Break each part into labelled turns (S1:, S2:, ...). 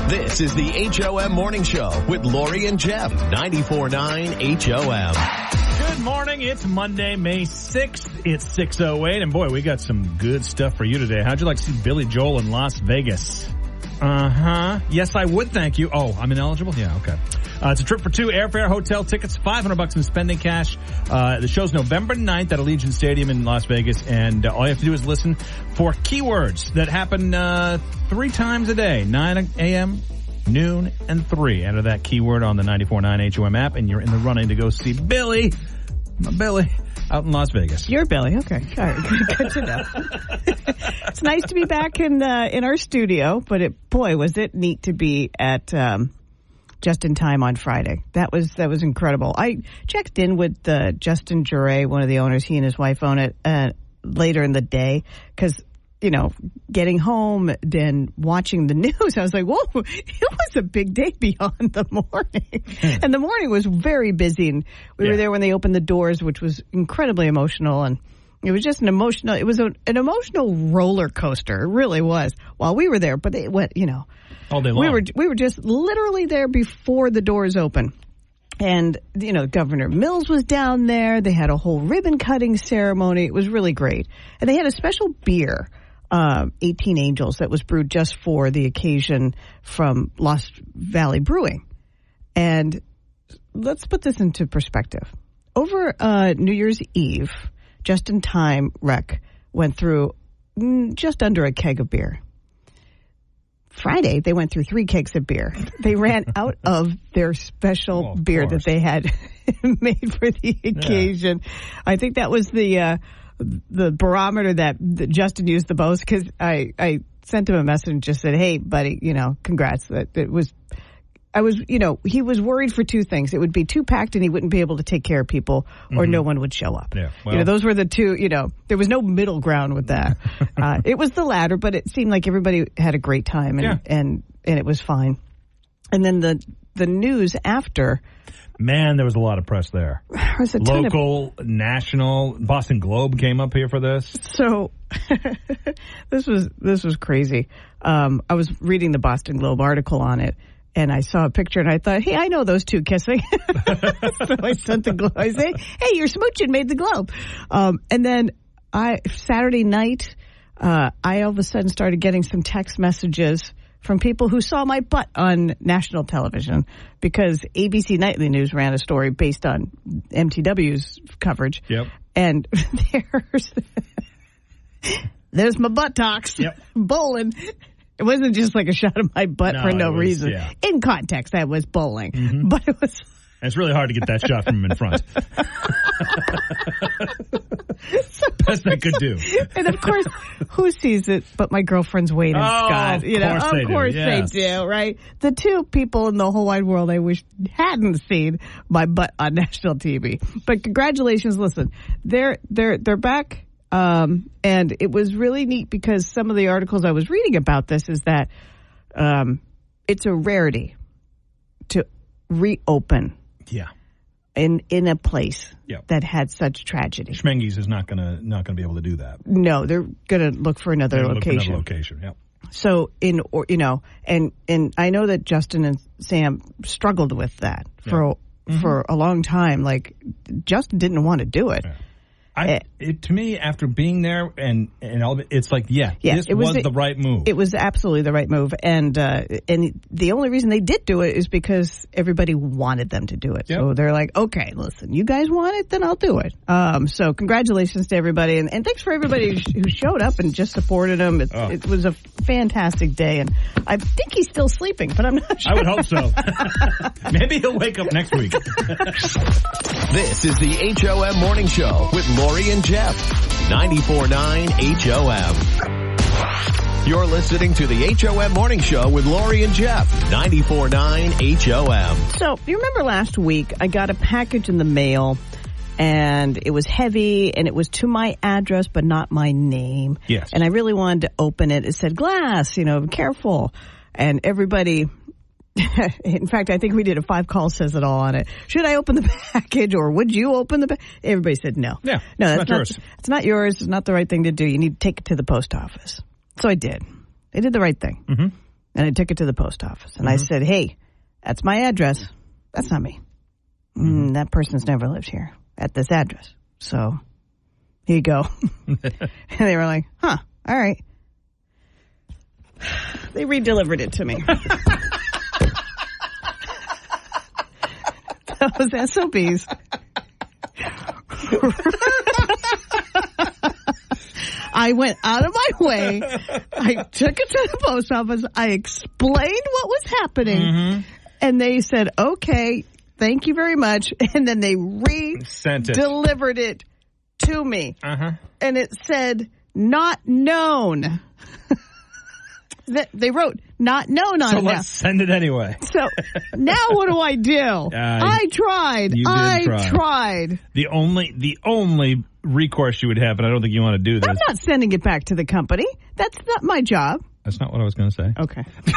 S1: This is the HOM Morning Show with Lori and Jeff. 94.9 HOM.
S2: Good morning. It's Monday, May 6th. It's 6:08. And boy, we got some good stuff for you today. How'd you like to see Billy Joel in Las Vegas? Yes, I would. Thank you. Oh, I'm ineligible? Yeah, okay. It's a trip for two, airfare, hotel tickets, $500 in spending cash. The show's November 9th at Allegiant Stadium in Las Vegas, and all you have to do is listen for keywords that happen 3 times a day, 9 a.m., noon, and 3. Enter that keyword on the 94.9 HOM app, and you're in the running to go see Billy, my Billy, out in Las Vegas.
S3: You're Billy. Okay. All right. Good to know. It's nice to be back in our studio, but boy, was it neat to be at Just in Time on Friday. That was incredible. I checked in with Justin Jure, one of the owners. He and his wife own it later in the day because, getting home and watching the news, I was like, whoa, it was a big day beyond the morning. And the morning was very busy. And we were there when they opened the doors, which was incredibly emotional. And it was just an emotional roller coaster. It really was while we were there. But it went,
S2: all day long.
S3: We were just literally there before the doors open. And, Governor Mills was down there. They had a whole ribbon cutting ceremony. It was really great. And they had a special beer, 18 Angels, that was brewed just for the occasion from Lost Valley Brewing. And let's put this into perspective. Over New Year's Eve, Just in Time Rec went through just under a keg of beer. Friday, they went through 3 kegs of beer. They ran out of their special beer that they had made for the occasion. Yeah. I think that was the barometer that Justin used the most, because I sent him a message and just said, hey, buddy, congrats. He was worried for 2 things. It would be too packed and he wouldn't be able to take care of people, or no one would show up.
S2: Yeah, well,
S3: those were the 2, there was no middle ground with that. It was the latter, but it seemed like everybody had a great time and it was fine. And then the news after.
S2: Man, there was a lot of press there. Local, national, Boston Globe came up here for this.
S3: So this was crazy. I was reading the Boston Globe article on it. And I saw a picture, and I thought, hey, I know those 2 kissing. So I sent the Globe. I say, hey, your smooching made the Globe. And then Saturday night, I all of a sudden started getting some text messages from people who saw my butt on national television, because ABC Nightly News ran a story based on MTW's coverage.
S2: Yep.
S3: And there's my buttocks.
S2: Yep.
S3: Bowling. It wasn't just like a shot of my butt for no reason.
S2: Yeah.
S3: In context, that was bowling. Mm-hmm. But it was...
S2: And it's really hard to get that shot from him in front. Best I could do.
S3: And of course, who sees it but my girlfriend's Wade and Scott?
S2: Of course
S3: they do, right? The 2 people in the whole wide world I wish hadn't seen my butt on national TV. But congratulations, listen, they're back. And it was really neat, because some of the articles I was reading about this is that it's a rarity to reopen in a place that had such tragedy.
S2: Schmenges is not gonna be able to do that.
S3: No, they're gonna look for another location.
S2: Yep.
S3: So and I know that Justin and Sam struggled with that for a long time. Like, Justin didn't want to do it.
S2: Yeah. To me, after being there and all of it, it's like, this was the right move.
S3: It was absolutely the right move. And the only reason they did do it is because everybody wanted them to do it. Yep. So they're like, okay, listen, you guys want it, then I'll do it. So congratulations to everybody. And thanks for everybody who showed up and just supported him. It was a fantastic day. And I think he's still sleeping, but I'm not sure.
S2: I would hope so. Maybe he'll wake up next week.
S1: This is the HOM Morning Show with Lori and Jeff. 94.9 HOM. You're listening to the HOM Morning Show with Lori and Jeff. 94.9 HOM.
S3: So, you remember last week I got a package in the mail, and it was heavy, and it was to my address, but not my name.
S2: Yes.
S3: And I really wanted to open it. It said glass, careful. And everybody... In fact, I think we did a 5-call says it all on it. Should I open the package, or would you open the package? Everybody said no.
S2: Yeah,
S3: no,
S2: that's not yours.
S3: It's not yours. It's not the right thing to do. You need to take it to the post office. So I did. I did the right thing.
S2: Mm-hmm.
S3: And I took it to the post office. And I said, hey, that's my address. That's not me. That person's never lived here at this address. So here you go. And they were like, huh, all right. They redelivered it to me. Those SOBs. I went out of my way. I took it to the post office. I explained what was happening. And they said, okay, thank you very much. And then they delivered it to me. And it said, not known. They wrote, not known on it.
S2: So let's send it anyway.
S3: So now what do I do? I tried. I tried.
S2: The only recourse you would have, and I don't think you want to do this.
S3: I'm not sending it back to the company. That's not my job.
S2: That's not what I was going to say.
S3: Okay. Because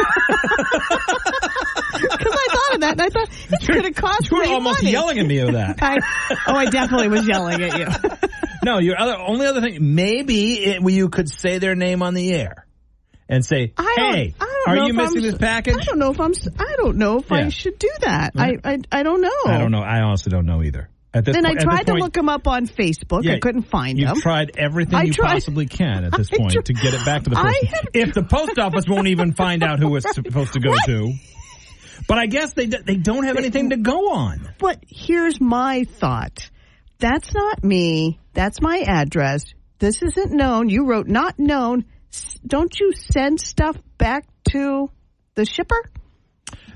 S3: I thought of that, and I thought, it's going to cost me money.
S2: You were almost yelling at me with that.
S3: I definitely was yelling at you.
S2: No, your only other thing, maybe you could say their name on the air. And say, hey, are you missing this package?
S3: I don't know if I should do that. I don't know.
S2: I don't know. I honestly don't know either. I
S3: tried to look them up on Facebook. Yeah, I couldn't find them.
S2: You've tried everything you possibly can at this point to get it back to the person. If the post office won't even find out who it's supposed to go to. But I guess they don't have anything to go on.
S3: But here's my thought. That's not me. That's my address. This isn't known. You wrote not known. Don't you send stuff back to the shipper?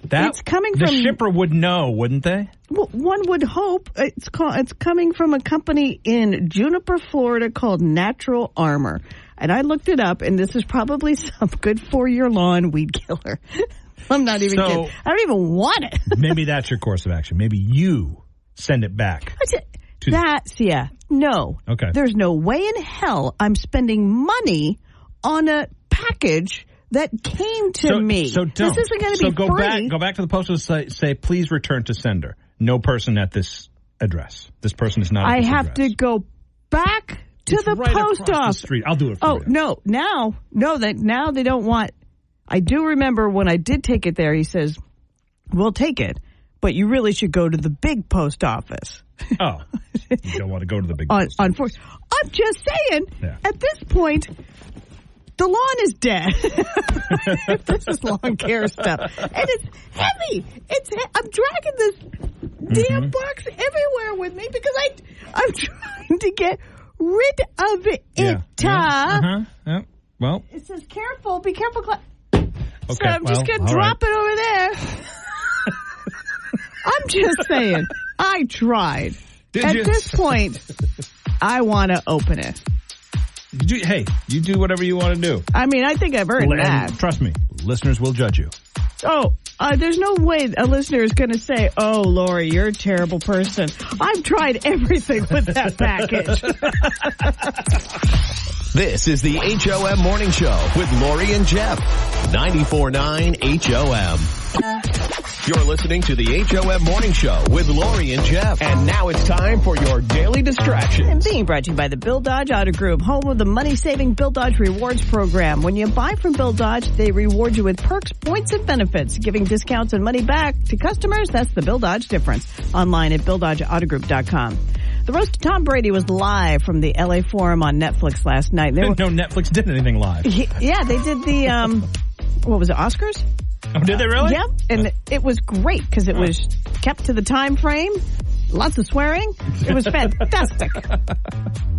S3: It's coming from
S2: the shipper would know, wouldn't they?
S3: Well, one would hope. It's coming from a company in Juniper, Florida called Natural Armor, and I looked it up, and this is probably some good for your lawn weed killer. I'm not even kidding. I don't even want it.
S2: Maybe that's your course of action. Maybe you send it back.
S3: No.
S2: Okay.
S3: There's no way in hell I'm spending money on a package that came to me.
S2: So don't.
S3: This isn't going to be free.
S2: Go back to the post office. Say, please return to sender. No person at this address. This person is not at this address. I have
S3: to go back to the post office.
S2: The street. I'll do it for you.
S3: No. Now they don't want. I do remember when I did take it there, he says, we'll take it, but you really should go to the big post office.
S2: Oh. You don't want to go to the big post office.
S3: I'm just saying, at this point, the lawn is dead. This is lawn care stuff. And it's heavy. I'm dragging this damn box everywhere with me because I'm trying to get rid of it.
S2: Well,
S3: it says careful. Be careful.
S2: Okay,
S3: so I'm just going to drop it over there. I'm just saying. I tried. At this point, I want to open it.
S2: You do whatever you want to do.
S3: I mean, I think I've earned that.
S2: Trust me, listeners will judge you.
S3: There's no way a listener is going to say, oh, Lori, you're a terrible person. I've tried everything with that package.
S1: This is the HOM Morning Show with Lori and Jeff. 94.9 HOM. You're listening to the HOM Morning Show with Lori and Jeff. And now it's time for your daily distractions.
S3: And being brought to you by the Bill Dodge Auto Group, home of the money-saving Bill Dodge Rewards program. When you buy from Bill Dodge, they reward you with perks, points, and benefits. Giving discounts and money back to customers, that's the Bill Dodge difference. Online at BillDodgeAutoGroup.com. The roast of Tom Brady was live from the LA Forum on Netflix last night.
S2: I didn't know Netflix did anything live.
S3: Yeah, they did the, what was it, Oscars?
S2: Oh, did they really?
S3: Yep, and it was great because it was kept to the time frame. Lots of swearing. It was fantastic.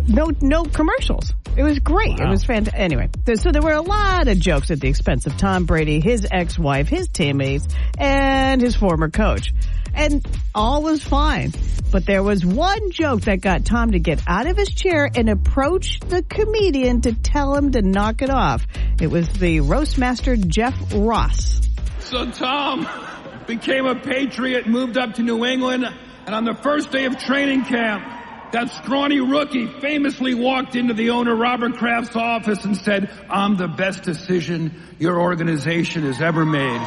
S3: No commercials. It was great. Wow. It was fantastic. Anyway, so there were a lot of jokes at the expense of Tom Brady, his ex-wife, his teammates, and his former coach. And all was fine. But there was one joke that got Tom to get out of his chair and approach the comedian to tell him to knock it off. It was the roast master, Jeff Ross.
S4: So Tom became a Patriot, moved up to New England, and on the first day of training camp, that scrawny rookie famously walked into the owner, Robert Kraft's office and said, "I'm the best decision your organization has ever made.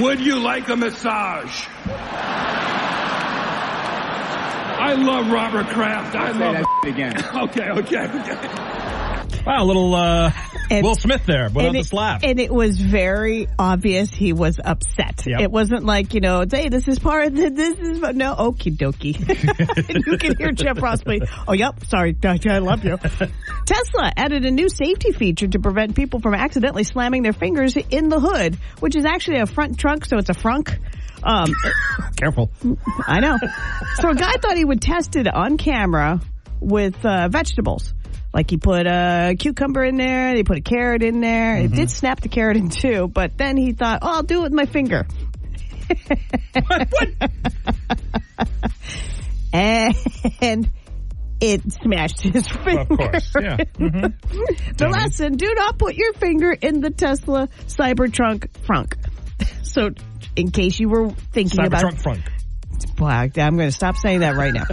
S4: Would you like a massage?" I love Robert Kraft. I love
S5: that again.
S4: Okay.
S2: Wow, a little Will Smith there, but on the slap.
S3: And it was very obvious he was upset.
S2: Yep.
S3: It wasn't like, hey, this is part of no, okie dokie. You can hear Jeff Ross play, oh, yep, sorry, I love you. Tesla added a new safety feature to prevent people from accidentally slamming their fingers in the hood, which is actually a front trunk, so it's a frunk.
S2: Careful.
S3: I know. So a guy thought he would test it on camera with vegetables. Like he put a cucumber in there, he put a carrot in there. It did snap the carrot in two, but then he thought, I'll do it with my finger.
S2: What?
S3: And it smashed his finger.
S2: Of course, yeah. Mm-hmm.
S3: The lesson, do not put your finger in the Tesla Cybertruck frunk. So, in case you were thinking about...
S2: Cybertruck frunk.
S3: Well, I'm going to stop saying that right now.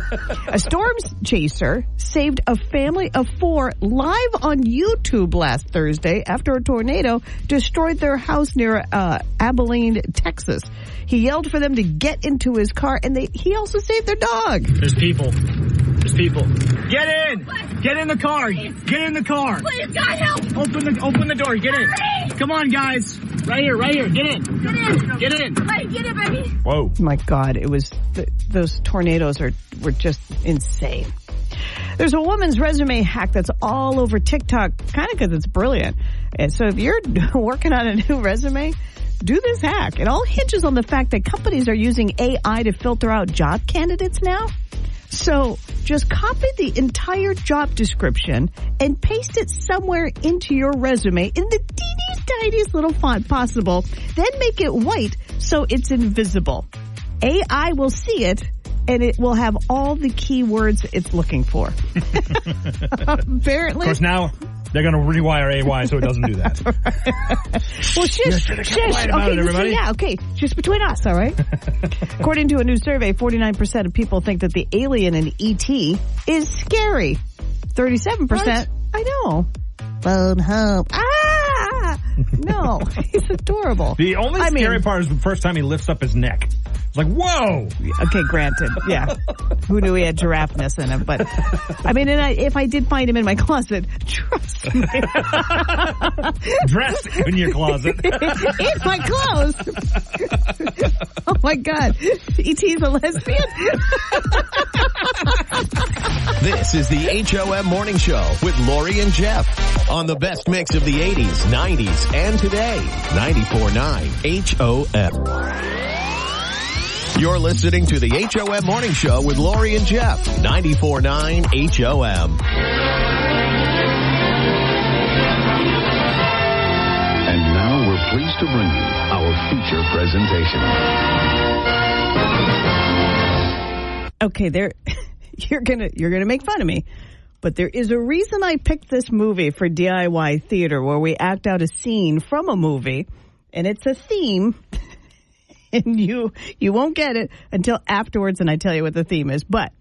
S3: A storm chaser saved a family of 4 live on YouTube last Thursday after a tornado destroyed their house near Abilene, Texas. He yelled for them to get into his car, and he also saved their dog.
S5: There's people. Get in! Get in the car! Get in the car!
S6: Please, God, help!
S5: Open the door, get in! Come on, guys! Right here, get in! Get in!
S6: Wait, get it, baby!
S2: Whoa.
S3: My God, it was those tornadoes were just insane. There's a woman's resume hack that's all over TikTok, kind of because it's brilliant. And so if you're working on a new resume, do this hack. It all hinges on the fact that companies are using AI to filter out job candidates now. So just copy the entire job description and paste it somewhere into your resume in the teeniest, tiniest little font possible. Then make it white so it's invisible. AI will see it, and it will have all the keywords it's looking for. Apparently.
S2: Of course, now they're going to rewire AI so it doesn't do that.
S3: Well, shush. Okay,
S2: everybody.
S3: okay. Just between us, all right? According to a new survey, 49% of people think that the alien in E.T. is scary. 37%. What? I know. Phone home. No, he's adorable.
S2: The only scary part is the first time he lifts up his neck. It's like, whoa!
S3: Okay, granted, yeah. Who knew he had giraffeness in him? But, I mean, if I did find him in my closet, trust me.
S2: Dressed in your closet.
S3: In my clothes. Oh, my God. E.T.'s a lesbian?
S1: This is the HOM Morning Show with Lori and Jeff on the best mix of the 80s, 90s, and today. 94.9 HOM. You're listening to the HOM Morning Show with Lori and Jeff. 94.9 HOM.
S7: And now we're pleased to bring you our feature presentation.
S3: Okay, you're gonna make fun of me, but there is a reason I picked this movie for DIY theater, where we act out a scene from a movie, and it's a theme, and you won't get it until afterwards, and I tell you what the theme is. But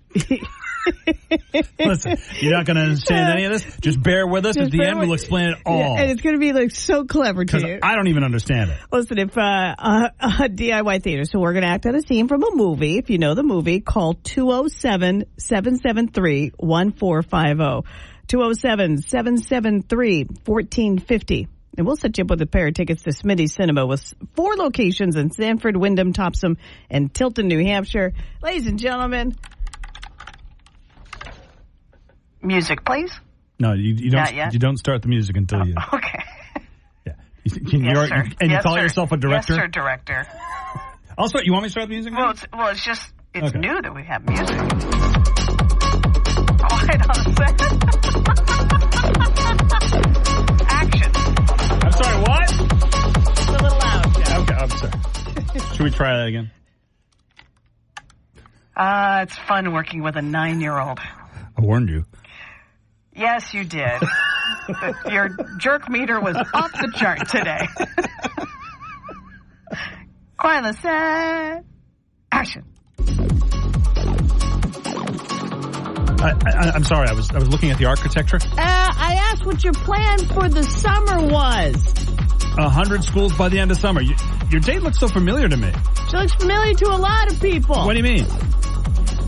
S2: listen, you're not going to understand any of this. Just bear with us. At the end, we'll explain it all.
S3: Yeah, and it's going to be like so clever to you.
S2: I don't even understand it.
S3: Listen, if DIY theater, so we're going to act out a scene from a movie. If you know the movie, call 207-773-1450. 207-773-1450. And we'll set you up with a pair of tickets to Smitty's Cinema with 4 locations in Sanford, Wyndham, Topsom, and Tilton, New Hampshire. Ladies and gentlemen, music, please.
S2: No, you don't.
S3: Not yet?
S2: You don't start the music until you.
S3: Okay.
S2: Yeah.
S3: Yes, sir.
S2: You call yourself a director?
S3: Yes, sir, director.
S2: I'll start. You want me to start the music?
S3: Well, it's
S2: okay.
S3: new that we have music. Quiet on a second. Action.
S2: I'm sorry, what?
S3: It's a little loud. Yeah.
S2: Okay, I'm sorry. Should we try that again?
S3: It's fun working with a 9-year-old.
S2: I warned you.
S3: Yes, you did. Your jerk meter was off the chart today. Quiet on the set. Action.
S2: I'm sorry. I was looking at the architecture.
S3: I asked what your plan for the summer was.
S2: 100 schools by the end of summer. Your date looks so familiar to me.
S3: She looks familiar to a lot of people.
S2: What do you mean?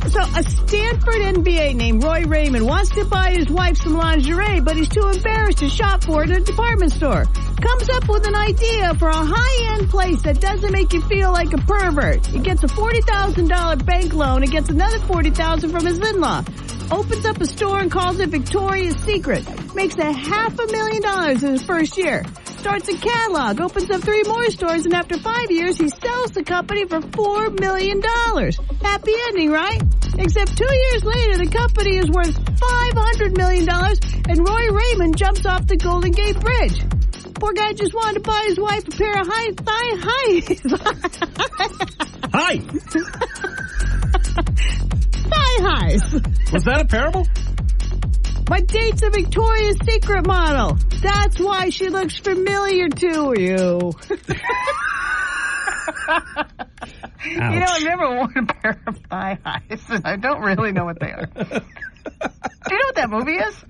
S3: So a Stanford NBA named Roy Raymond wants to buy his wife some lingerie, but he's too embarrassed to shop for it in a department store. Comes up with an idea for a high-end place that doesn't make you feel like a pervert. He gets a $40,000 bank loan and gets another $40,000 from his in-law. Opens up a store and calls it Victoria's Secret. Makes $500,000 in his first year. Starts a catalog, opens up 3 more stores, and after 5 years, he sells the company for $4 million. Happy ending, right? Except 2 years later, the company is worth $500 million, and Roy Raymond jumps off the Golden Gate Bridge. Poor guy just wanted to buy his wife a pair of thigh highs.
S2: Was that a parable?
S3: My date's a Victoria's Secret model. That's why she looks familiar to you.
S2: You know,
S3: I've never worn a pair of thigh highs, and I don't really know what they are. Do you know what that movie is?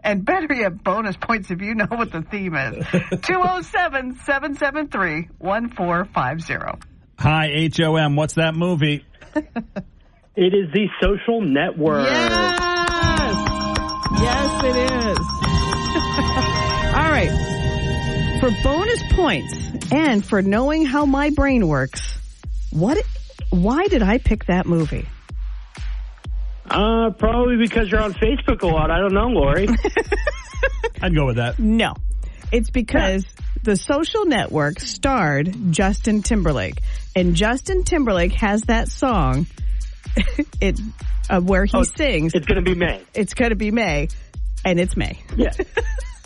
S3: And better yet, bonus points if you know what the theme is. 207-773-1450.
S2: Hi, HOM. What's that movie?
S5: It is The Social Network.
S3: Yes, it is. All right. For bonus points and for knowing how my brain works, why did I pick that movie?
S5: Probably because you're on Facebook a lot. I don't know, Lori.
S2: I'd go with that.
S3: No. It's because The Social Network starred Justin Timberlake. And Justin Timberlake has that song where he sings.
S5: It's going to be May.
S3: It's going to be May. And it's May.
S5: Yeah.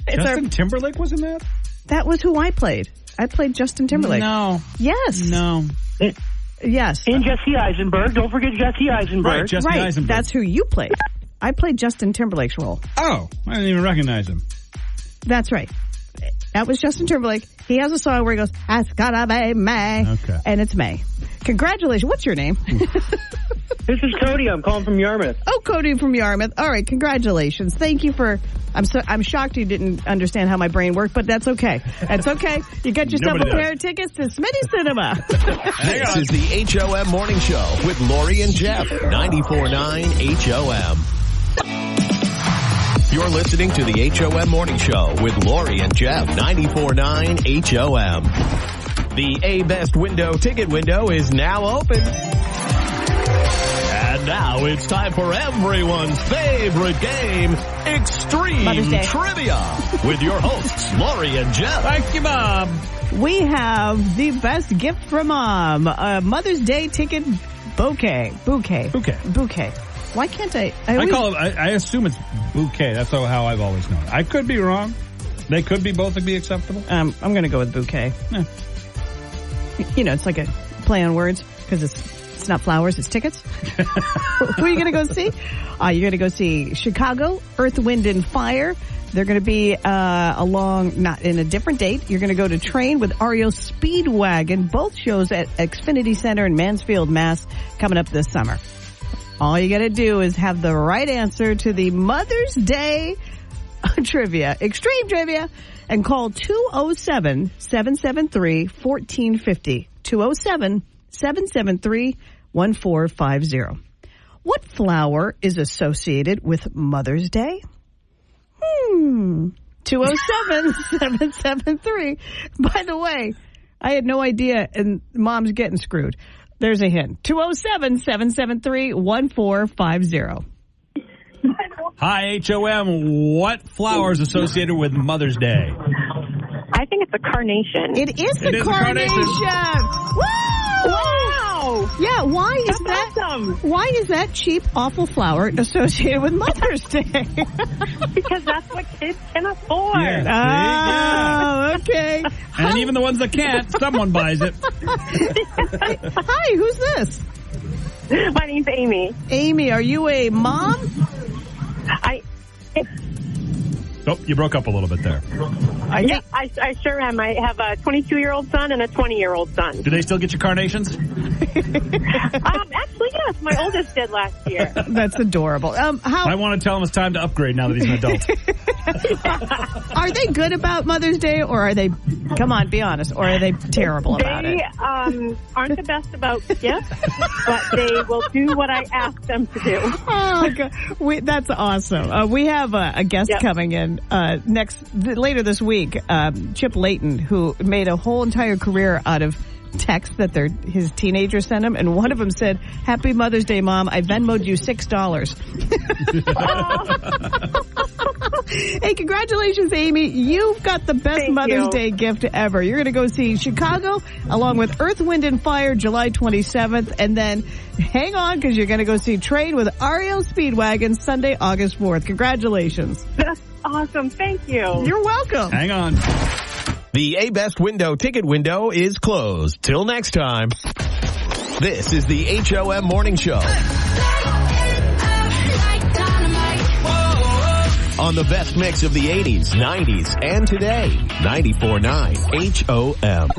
S2: Justin Timberlake was in that?
S3: That was who I played. I played Justin Timberlake.
S2: No.
S3: Yes.
S2: No.
S3: Yes.
S5: And Jesse Eisenberg. Don't forget Jesse Eisenberg.
S2: Right, Jesse Eisenberg.
S3: That's who you played. I played Justin Timberlake's role.
S2: Oh, I didn't even recognize him.
S3: That's right. That was Justin Timberlake. He has a song where he goes, "It's gonna be May."
S2: Okay.
S3: And it's May. Congratulations. What's your name?
S5: This is Cody. I'm calling from Yarmouth.
S3: Oh, Cody from Yarmouth. All right. Congratulations. Thank you for... I'm shocked you didn't understand how my brain worked, but that's okay. That's okay. You got yourself a pair of tickets to Smitty Cinema.
S1: This is the HOM Morning Show with Lori and Jeff. 94.9 HOM. You're listening to the HOM Morning Show with Lori and Jeff. 94.9 HOM. The A-Best Window ticket window is now open. And now it's time for everyone's favorite game, Extreme Trivia, with your hosts, Lori and Jeff.
S2: Thank you, Bob.
S3: We have the best gift from Mom, a Mother's Day ticket bouquet. Why can't I
S2: I assume it's bouquet. That's how I've always known it. I could be wrong. They could be both be acceptable.
S3: I'm going to go with bouquet.
S2: Yeah.
S3: You know, it's like a play on words because it's not flowers, it's tickets. Who are you going to go see? You're going to go see Chicago, Earth, Wind, and Fire. They're going to be not in a different date. You're going to go to Train with REO Speedwagon. Both shows at Xfinity Center in Mansfield, Mass. Coming up this summer. All you got to do is have the right answer to the Mother's Day trivia, Extreme Trivia, and call 207-773-1450. 207-773-1450. What flower is associated with Mother's Day? 207-773. By the way, I had no idea, and Mom's getting screwed. There's a hint. 207-773-1450.
S2: Hi, HOM. What flower is associated with Mother's Day?
S6: I think it's a carnation.
S3: It is the carnation. Woo!
S6: Wow!
S3: Yeah, why is
S6: That's
S3: that?
S6: awesome.
S3: Why is that cheap, awful flower associated with Mother's Day?
S6: Because that's what kids can afford.
S2: Yeah.
S3: Oh, okay.
S2: And even the ones that can't, someone buys it.
S3: Hi, who's this?
S6: My name's Amy.
S3: Amy, are you a mom?
S2: Oh, you broke up a little bit there.
S6: Yeah, I sure am. I have a 22-year-old son and a 20-year-old son.
S2: Do they still get your carnations?
S6: Actually, yes. My oldest did last year.
S3: That's adorable.
S2: I want to tell him it's time to upgrade now that he's an adult.
S3: Are they good about Mother's Day, or are they, come on, be honest, or are they terrible about it?
S6: They aren't the best about gifts, but they will do what I ask them to do.
S3: Oh, God. That's awesome. We have a guest coming in later this week, Chip Layton, who made a whole entire career out of texts that his teenagers sent him, and one of them said, "Happy Mother's Day, Mom. I Venmo'd you $6." Hey, congratulations, Amy. You've got the best Mother's Day gift ever. You're going to go see Chicago along with Earth, Wind, and Fire July 27th, and then hang on because you're going to go see Train with REO Speedwagon Sunday, August 4th. Congratulations.
S6: That's awesome. Thank you.
S3: You're welcome.
S2: Hang on.
S1: The A-Best window ticket window is closed. Till next time. This is the HOM Morning Show. On the best mix of the 80s, 90s, and today. 94.9 HOM.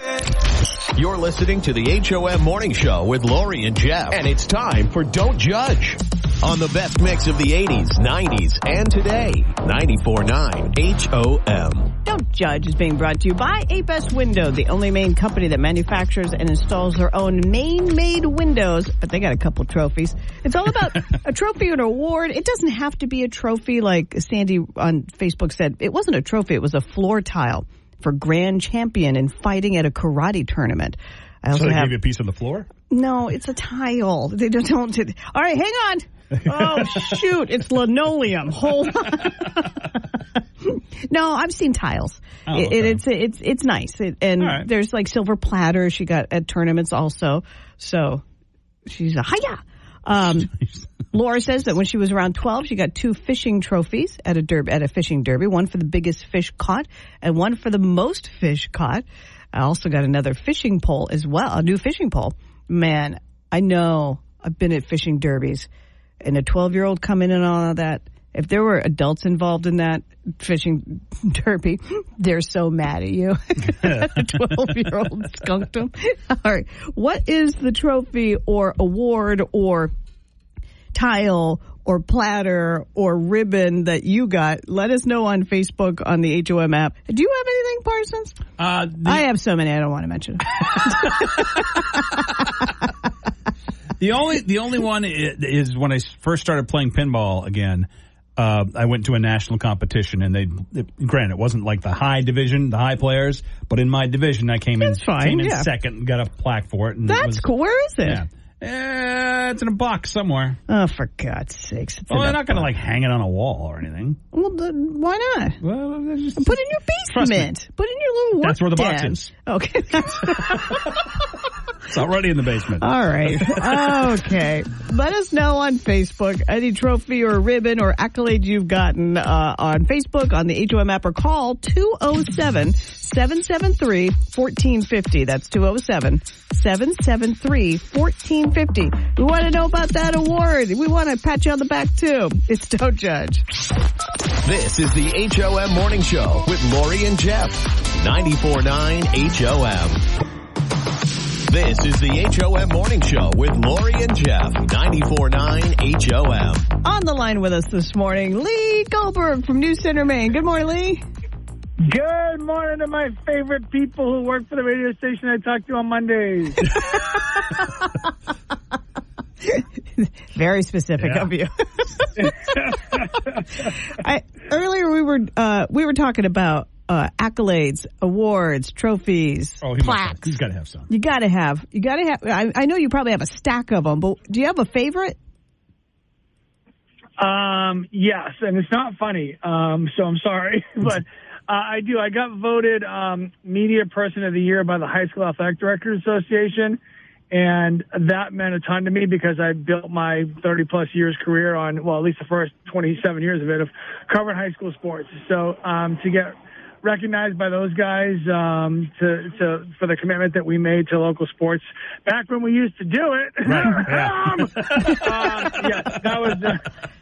S1: You're listening to the HOM Morning Show with Lori and Jeff. And it's time for Don't Judge. On the best mix of the 80s, 90s, and today. 94.9 HOM.
S3: Don't Judge is being brought to you by A-Best Window, the only Maine company that manufactures and installs their own Maine-made windows, but they got a couple trophies. It's all about a trophy or an award. It doesn't have to be a trophy like Sandy on Facebook said. It wasn't a trophy. It was a floor tile for grand champion in fighting at a karate tournament.
S2: So they gave you a piece of the floor?
S3: No, it's a tile. They don't. All right, hang on. Oh, shoot. It's linoleum. Hold on. No, I've seen tiles.
S2: Oh, okay.
S3: It's nice. And there's like silver platters she got at tournaments also. So she's a hiya. Laura says that when she was around 12, she got 2 fishing trophies at a fishing derby, one for the biggest fish caught and one for the most fish caught. I also got another fishing pole as well, a new fishing pole. Man, I know I've been at fishing derbies, and a 12-year-old coming in and all of that. If there were adults involved in that fishing derby, they're so mad at you. A 12-year-old skunked them. All right. What is the trophy or award or tile or platter or ribbon that you got? Let us know on Facebook on the HOM app. Do you have anything, Parsons? I have so many I don't want to mention.
S2: The only one is when I first started playing pinball again. I went to a national competition, and granted, it wasn't like the high division, the high players, but in my division, I came in second and got a plaque for it. And
S3: That's cool. Where is it?
S2: Yeah. It's in a box somewhere.
S3: Oh, for God's sakes.
S2: Well, they're not going to like hang it on a wall or anything.
S3: Well, why not?
S2: Well, just
S3: put it in your basement. Put it in your little work
S2: That's where the box
S3: den.
S2: is.
S3: Okay.
S2: It's already in the basement.
S3: All right. Okay. Let us know on Facebook any trophy or ribbon or accolade you've gotten on Facebook, on the HOM app, or call 207-773-1450. That's 207-773-1450. We want to know about that award. We want to pat you on the back, too. It's Don't Judge.
S1: This is the HOM Morning Show with Lori and Jeff. 94.9 HOM. This is the HOM Morning Show with Lori and Jeff. 94.9 HOM.
S3: On the line with us this morning, Lee Goldberg from New Center, Maine. Good morning, Lee.
S8: Good morning to my favorite people who work for the radio station I talk to on Mondays.
S3: Very specific of you. Earlier we were talking about accolades, awards, trophies, plaques.
S2: He's got to have some.
S3: You got to have. I know you probably have a stack of them, but do you have a favorite?
S8: Yes, and it's not funny, so I'm sorry, but I do. I got voted Media Person of the Year by the High School Athletic Directors Association, and that meant a ton to me because I built my 30-plus years career on, well, at least the first 27 years of it, of covering high school sports. So to get recognized by those guys for the commitment that we made to local sports back when we used to do it.
S2: Right. Yeah.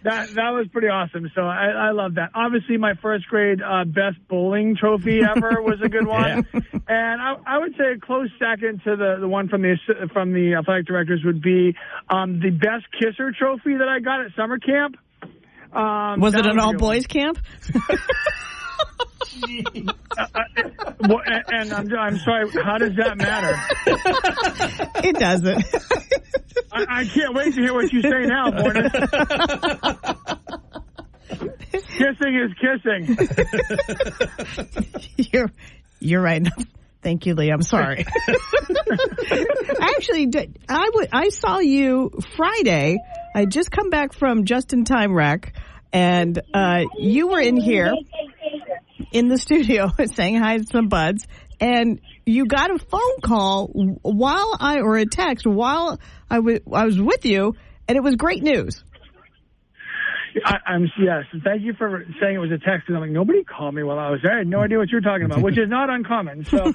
S8: That was pretty awesome. So I love that. Obviously, my first grade best bowling trophy ever was a good one, and I would say a close second to the one from the athletic directors would be the best kisser trophy that I got at summer camp.
S3: Was it an all boys camp?
S8: And I'm sorry, how does that matter?
S3: It doesn't.
S8: I can't wait to hear what you say now, Morning. Kissing is kissing.
S3: You're right. Thank you, Lee. I'm sorry. Actually, I saw you Friday. I just come back from Just in Time Rec, and you were in here in the studio saying hi to some buds, and you got a phone call or a text while I was with you, and it was great news.
S8: Yes. Thank you for saying it was a text. I'm like, nobody called me while I was there. I had no idea what you were talking about, which is not uncommon. So,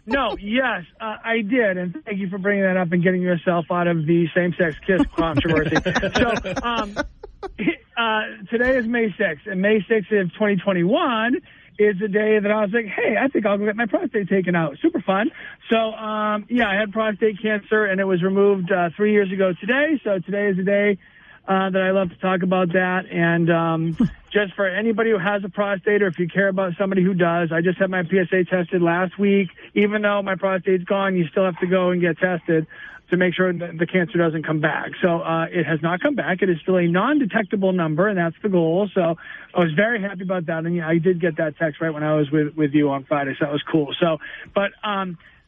S8: no, yes, I did. And thank you for bringing that up and getting yourself out of the same-sex kiss controversy. So, today is May 6th, and May 6th of 2021 is the day that I was like, hey, I think I'll go get my prostate taken out. Super fun. So, I had prostate cancer, and it was removed 3 years ago today. So today is the day that I love to talk about that. And just for anybody who has a prostate, or if you care about somebody who does, I just had my PSA tested last week. Even though my prostate's gone, you still have to go and get tested to make sure that the cancer doesn't come back. So it has not come back. It is still a non-detectable number, and that's the goal. So I was very happy about that. And I did get that text right when I was with you on Friday, so that was cool. So, but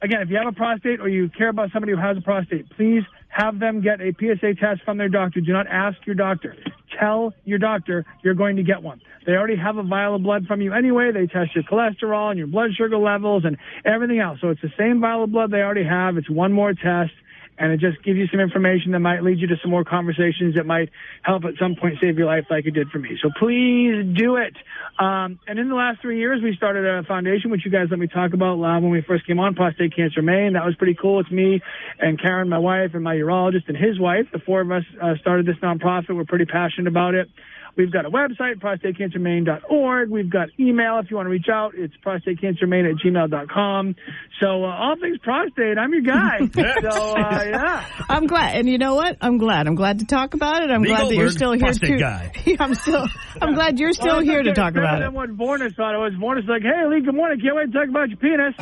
S8: again, if you have a prostate or you care about somebody who has a prostate, please have them get a PSA test from their doctor. Do not ask your doctor. Tell your doctor you're going to get one. They already have a vial of blood from you anyway. They test your cholesterol and your blood sugar levels and everything else. So it's the same vial of blood they already have. It's one more test. And it just gives you some information that might lead you to some more conversations that might help at some point save your life like it did for me. So please do it. And in the last 3 years, we started a foundation, which you guys let me talk about when we first came on, Prostate Cancer Maine. That was pretty cool. It's me and Karen, my wife, and my urologist and his wife. The four of us started this nonprofit. We're pretty passionate about it. We've got a website, prostatecancermaine.org. We've got email if you want to reach out. It's prostatecancermaine@gmail.com. So all things prostate, I'm your guy. So, yeah.
S3: I'm glad. And you know what? I'm glad. I'm glad to talk about it. I'm glad that you're still here, too.
S2: Guy.
S3: I'm glad you're still here to talk about it.
S8: That's what Vornis thought it was. Vornis like, hey, Lee, good morning. Can't wait to talk about your penis.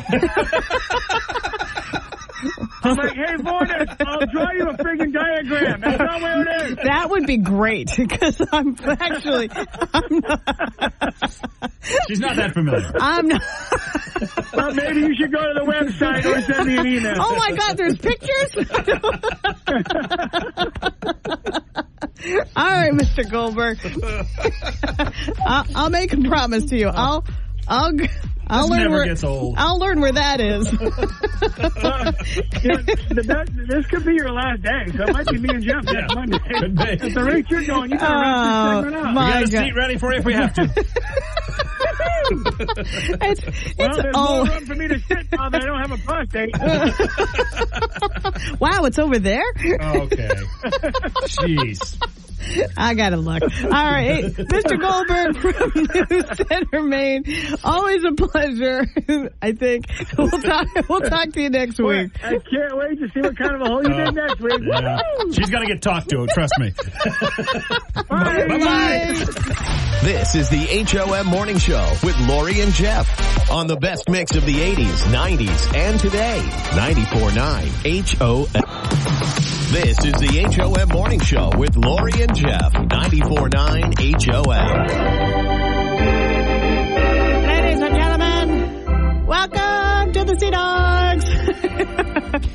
S8: I'm like, hey, Vornis, I'll draw you a friggin' diagram. That's not where it is.
S3: That would be great, because I'm not.
S2: She's not that familiar.
S3: I'm not.
S8: Well, maybe you should go to the website or send me an email.
S3: Oh, my God, there's pictures? All right, Mr. Goldberg. I'll make a promise to you. I'll learn where
S2: gets old.
S3: I'll learn where that is.
S8: This could be your last day, so it might be me and Jeff next Monday.
S2: Could be.
S8: At the rate you're going, you got to wrap this segment up.
S2: We got a seat ready for you if we have to.
S8: There's more room for me to sit now that I don't have a prostate.
S3: Wow, it's over there?
S2: Okay. Jeez.
S3: I gotta look. All right, hey, Mr. Goldberg from News Center, Maine. Always a pleasure. I think we'll talk to you next week.
S8: I can't wait to see what kind of a hole you did next week.
S2: Yeah. She's got to get talked to. Trust me.
S8: Bye.
S3: Bye.
S1: This is the HOM Morning Show with Lori and Jeff on the best mix of the 80s, 90s, and today. 94.9 HOM. This is the HOM Morning Show with Lori and Jeff. 94.9 HOM.
S3: Ladies and gentlemen, welcome to the Sea Dogs.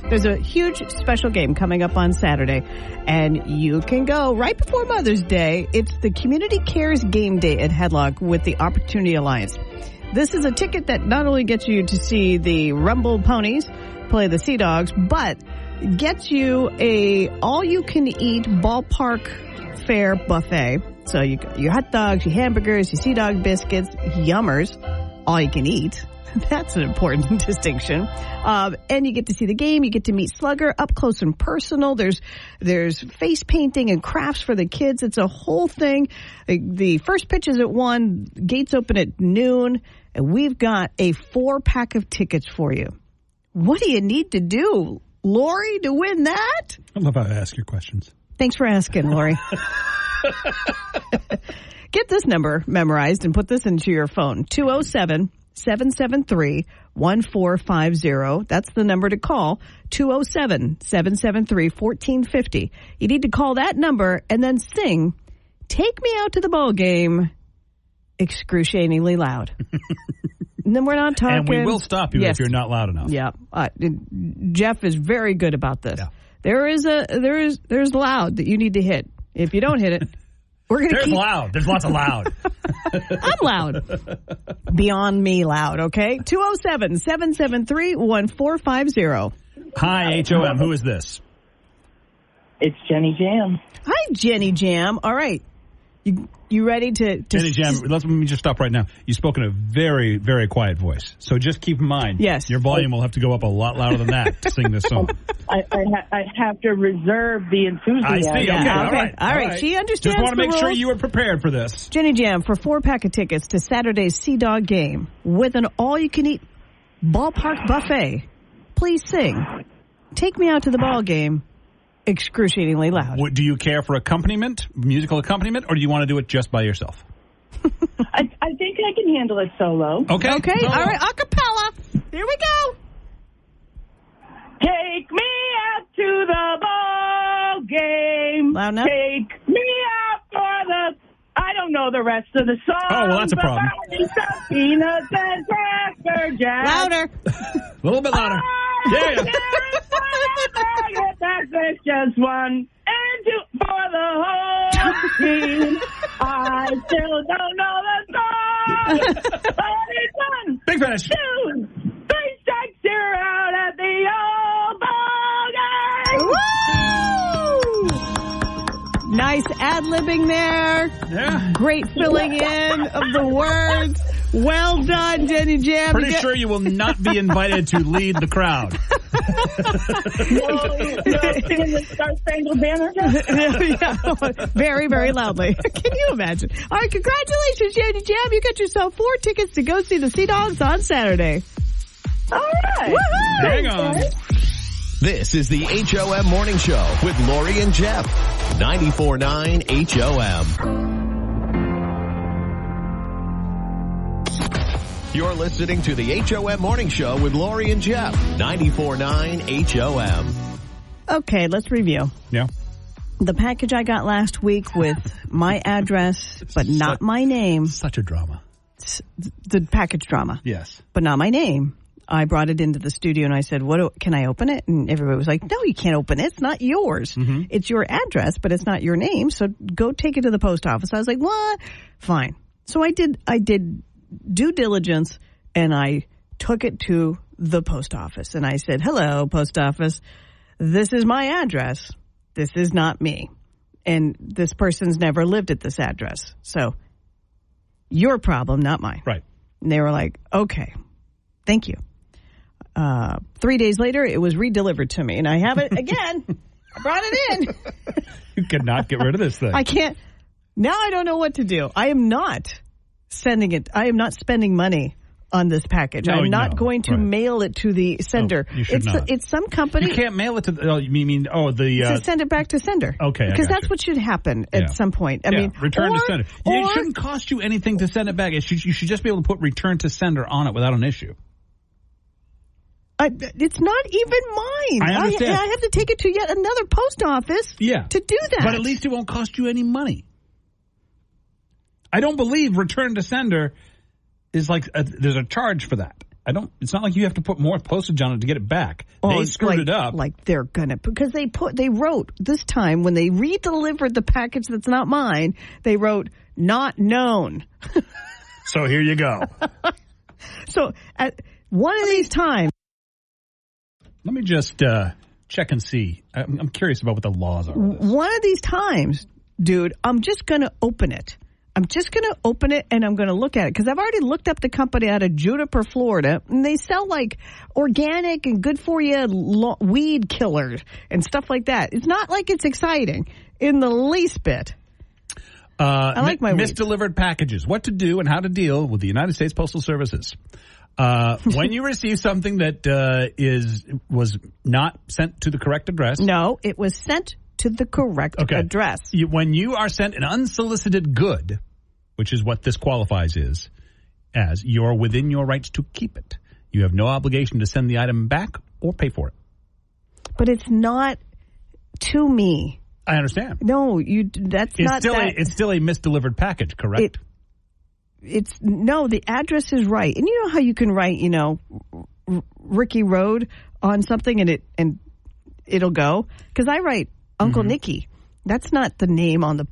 S3: There's a huge special game coming up on Saturday, and you can go right before Mother's Day. It's the Community Cares Game Day at Headlock with the Opportunity Alliance. This is a ticket that not only gets you to see the Rumble Ponies play the Sea Dogs, but gets you a all-you-can-eat ballpark fare buffet. So you got your hot dogs, your hamburgers, your Sea Dog biscuits, yummers, all you can eat. That's an important distinction. And you get to see the game. You get to meet Slugger up close and personal. There's face painting and crafts for the kids. It's a whole thing. The first pitch is at 1. Gates open at noon. And we've got a 4-pack of tickets for you. What do you need to do, Lori, to win that?
S2: I love how I ask your questions.
S3: Thanks for asking, Lori. Get this number memorized and put this into your phone. 207-773-1450. That's the number to call. 207-773-1450. You need to call that number and then sing "Take Me Out to the Ball Game" excruciatingly loud. And then we're not talking.
S2: And we will stop you if you're not loud enough.
S3: Yeah. Jeff is very good about this. Yeah. There's loud that you need to hit. If you don't hit it, we're going to keep...
S2: loud. There's lots of loud.
S3: I'm loud. Beyond me loud, okay? 207-773-1450.
S2: Hi, HOM. Who is this?
S9: It's Jenny Jam.
S3: Hi, Jenny Jam. All right. You ready to
S2: Jenny Jam, let me just stop right now. You spoke in a very, very quiet voice. So just keep in mind,
S3: yes,
S2: your volume will have to go up a lot louder than that to sing this song.
S9: I have to reserve the enthusiasm.
S2: I see. Okay.
S3: All right. She understands.
S2: Just want to make
S3: rules.
S2: sure you were prepared for this.
S3: Jenny Jam, for 4-pack of tickets to Saturday's Sea Dog game with an all-you-can-eat ballpark buffet, please sing "Take Me Out to the Ball Game" excruciatingly loud.
S2: Do you care for musical accompaniment, or do you want to do it just by yourself?
S9: I think I can handle it solo.
S2: Okay.
S3: All right, a cappella. Here we go.
S9: Take me out to the ball game.
S3: Loud enough.
S9: Take me out for the... I don't know the rest of the song.
S2: Oh, well, that's a problem.
S9: Peanuts and Cracker Jack.
S3: Louder.
S2: A little bit louder. Yeah.
S9: There's just one and two for the whole team. I still don't know the song. But it's 1,
S2: Big finish.
S9: 2, 3 strikes, you're out at the old ball game.
S3: Woo! Nice ad-libbing there.
S2: Yeah.
S3: Great filling in of the words. Well done, Jenny Jam.
S2: Pretty sure you will not be invited to lead the crowd.
S9: The Star Spangled Banner.
S3: Yeah. Very, very loudly. Can you imagine? All right, congratulations, Jenny Jam. You got yourself 4 tickets to go see the Sea Dogs on Saturday.
S9: All right.
S3: Woohoo!
S2: Hang on.
S1: This is the HOM Morning Show with Lori and Jeff. 94.9 HOM. You're listening to the HOM Morning Show with Lori and Jeff. 94.9 HOM.
S3: Okay, let's review.
S2: Yeah.
S3: The package I got last week with my address, but not my name.
S2: Such a drama.
S3: The package drama.
S2: Yes.
S3: But not my name. I brought it into the studio and I said, can I open it? And everybody was like, no, you can't open it. It's not yours. Mm-hmm. It's your address, but it's not your name. So go take it to the post office. I was like, what? Fine. So I did due diligence, and I took it to the post office. And I said, hello, post office. This is my address. This is not me. And this person's never lived at this address. So your problem, not mine.
S2: Right.
S3: And they were like, okay, thank you. 3 days later, it was redelivered to me. And I have it again. I brought it in.
S2: You cannot get rid of this thing.
S3: I can't. Now I don't know what to do. I am not sending it. I am not spending money on this package. I'm not going to mail it to the sender.
S2: You should not.
S3: It's some company.
S2: You can't mail it to
S3: to send it back to sender.
S2: Okay,
S3: because that's what should happen at some point. I mean,
S2: return to sender. It shouldn't cost you anything to send it back. You should just be able to put return to sender on it without an issue.
S3: It's not even mine.
S2: I understand.
S3: I have to take it to yet another post office to do that.
S2: But at least it won't cost you any money. I don't believe return to sender is like there's a charge for that. It's not like you have to put more postage on it to get it back. They screwed it up.
S3: Like they're gonna, because they wrote this time when they redelivered the package that's not mine, they wrote not known.
S2: So here you go.
S3: So at one of these times.
S2: Let me just check and see. I'm curious about what the laws are.
S3: One of these times, dude, I'm just going to open it. I'm just going to open it and I'm going to look at it because I've already looked up the company out of Juniper, Florida, and they sell like organic and good for you weed killers and stuff like that. It's not like it's exciting in the least bit. I like my
S2: misdelivered packages. What to do and how to deal with the United States Postal Services. When you receive something that was not sent to the correct address.
S3: No, it was sent to the correct address.
S2: When you are sent an unsolicited good, which is what this qualifies as, you're within your rights to keep it. You have no obligation to send the item back or pay for it.
S3: But it's not to me.
S2: I understand.
S3: No, it's
S2: still a misdelivered package, correct?
S3: The address is right. And you know how you can write, Ricky Road on something and it'll go? Because I write Uncle Nicky. That's not the name on the,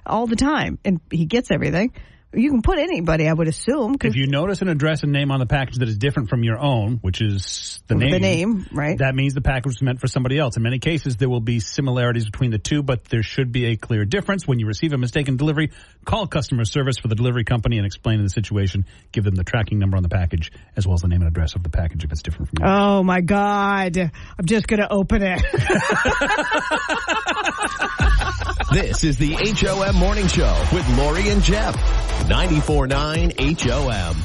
S3: all the time. And he gets everything. You can put anybody, I would assume.
S2: If you notice an address and name on the package that is different from your own, which is the name,
S3: right?
S2: That means the package was meant for somebody else. In many cases, there will be similarities between the two, but there should be a clear difference. When you receive a mistaken delivery, call customer service for the delivery company and explain the situation. Give them the tracking number on the package, as well as the name and address of the package if it's different from yours.
S3: Oh, my God. I'm just going to open it.
S1: This is the HOM Morning Show with Lori and Jeff. 94.9 HOM.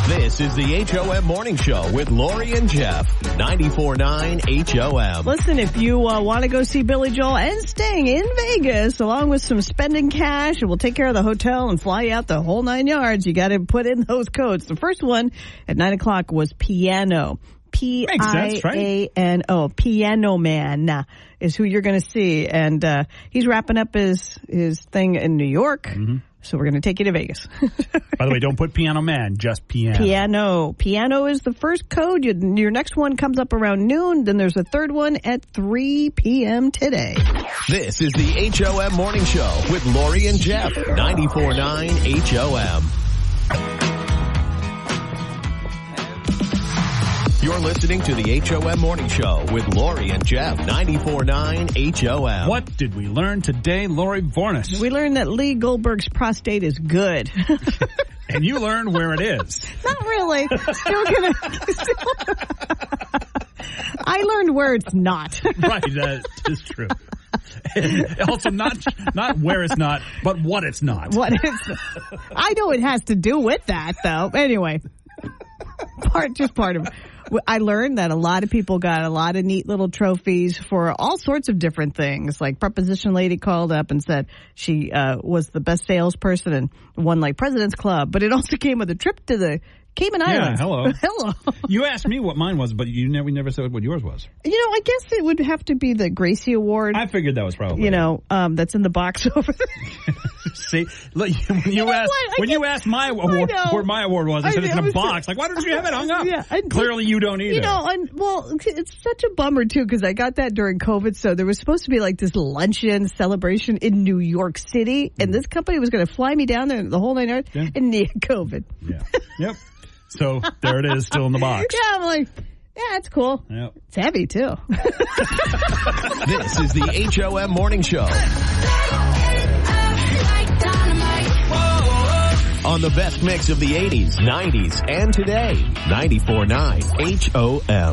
S1: This is the HOM Morning Show with Lori and Jeff. 94.9 HOM.
S3: Listen, if you want to go see Billy Joel and staying in Vegas, along with some spending cash, and we'll take care of the hotel and fly you out the whole 9 yards, you got to put in those codes. The first one at 9 o'clock was Piano. Piano. Piano Man is who you're going to see. And he's wrapping up his thing in New York. Mm-hmm. So we're going to take you to Vegas.
S2: By the way, don't put Piano Man, just Piano.
S3: Piano. Piano is the first code. Your next one comes up around noon. Then there's a third one at 3 p.m. today.
S1: This is the HOM Morning Show with Lori and Jeff. 94.9 HOM. You're listening to the HOM Morning Show with Lori and Jeff. 94.9 HOM.
S2: What did we learn today, Lori Vornis?
S3: We learned that Lee Goldberg's prostate is good.
S2: And you learned where it is.
S3: Not really. I learned where it's not.
S2: Right, that is true. Also, not where it's not, but what it's not.
S3: I know it has to do with that, though. Anyway, part of it. I learned that a lot of people got a lot of neat little trophies for all sorts of different things. Like Preposition Lady called up and said she was the best salesperson and won like President's Club. But it also came with a trip to the Cayman Islands.
S2: Yeah, hello.
S3: Hello.
S2: You asked me what mine was, but we never said what yours was.
S3: I guess it would have to be the Gracie Award.
S2: I figured that was probably
S3: that's in the box over there.
S2: See, look, when you asked my award, where my award was, I said it's in a box. Like, why didn't you have it hung up? Yeah, clearly you don't either.
S3: It's such a bummer too because I got that during COVID. So there was supposed to be like this luncheon celebration in New York City, and this company was going to fly me down there the whole 9 yards, and they had COVID.
S2: Yeah. Yep. So there it is, still in the box.
S3: Yeah, I'm like, yeah, it's cool. Yep. It's heavy too.
S1: This is the HOM Morning Show. On the best mix of the 80s, 90s, and today. 94.9 HOM.